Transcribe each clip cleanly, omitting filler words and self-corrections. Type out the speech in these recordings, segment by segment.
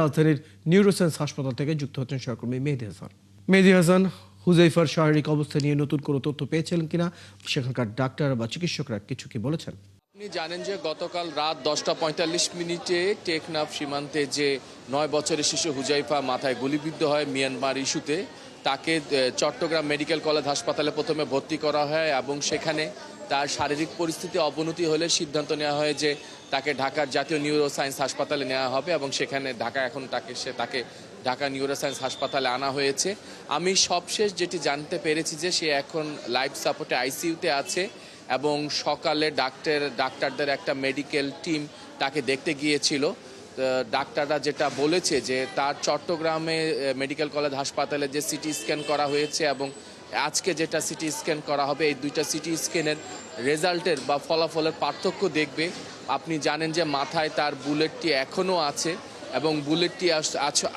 রাজধানীর নিউরোসায়েন্স হাসপাতাল থেকে যুক্ত হচ্ছেন সহকর্মী মেহেদী হাসান। মেহেদী হাসান, হুজাইফার শারীরিক অবস্থা নিয়ে নতুন কোনো তথ্য পেয়েছিলেন কিনা, সেখানকার ডাক্তার বা চিকিৎসকরা কিছু কি বলেছেন? আপনি জানেন যে গতকাল রাত 10:45 টেকনাফ সীমান্তে যে 9 বছরের শিশু হুজাইফা মাথায় গুলিবিদ্ধ হয় মিয়ানমার ইস্যুতে, তাকে চট্টগ্রাম মেডিকেল কলেজ হাসপাতালে প্রথমে ভর্তি করা হয় এবং সেখানে তার শারীরিক পরিস্থিতি অবনতি হলে সিদ্ধান্ত নেওয়া হয় যে তাকে ঢাকার জাতীয় নিউরোসায়েন্স হাসপাতালে নেওয়া হবে এবং সেখানে তাকে ঢাকা নিউরোসায়েন্স হাসপাতালে আনা হয়েছে। আমি সবশেষ যেটি জানতে পেরেছি যে সে এখন লাইফ সাপোর্টে আইসিইউতে আছে এবং সকালে ডাক্তারদের একটা মেডিকেল টিম তাকে দেখতে গিয়েছিল। ডাক্তাররা যেটা বলেছে যে তার চট্টগ্রামে মেডিকেল কলেজ হাসপাতালে যে সিটি স্ক্যান করা হয়েছে এবং আজকে যেটা সিটি স্ক্যান করা হবে, এই দুইটা সিটি স্ক্যানের রেজাল্টের বা ফলাফলের পার্থক্য দেখবে। আপনি জানেন যে মাথায় তার বুলেটটি এখনও আছে এবং বুলেটটি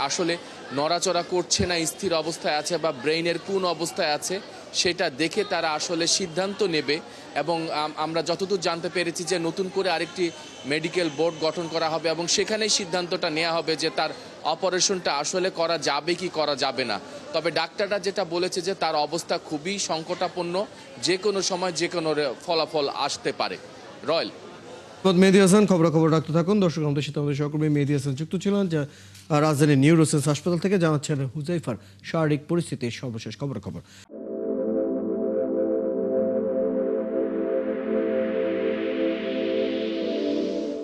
আসলে নড়াচড়া করছে না, স্থির অবস্থায় আছে বা ব্রেইনের কোন অবস্থায় আছে সেটা দেখে তারা আসলে সিদ্ধান্ত নেবে। এবং আমরা যতদূর জানতে পেরেছি যে নতুন করে আরেকটি মেডিকেল বোর্ড গঠন করা হবে এবং সেখানেই সিদ্ধান্তটা নেওয়া হবে যে তার অপারেশনটা আসলে করা যাবে কি করা যাবে না। তবে ডাক্তাররা যেটা বলেছে যে তার অবস্থা খুবই সংকটাপন্ন, যে কোনো সময় যে কোনো ফলাফল আসতে পারে। রয়েল মেহেদী হাসান, খবরাখবর রাখতে থাকুন। দর্শক, আমাদের সাথে আমাদের সহকর্মী মেহেদী হাসান যুক্ত ছিলেন, যে রাজধানীর নিউরোসায়েন্স হাসপাতাল থেকে জানাচ্ছেন হুজাইফার শারীরিক পরিস্থিতির সর্বশেষ খবরাখবর।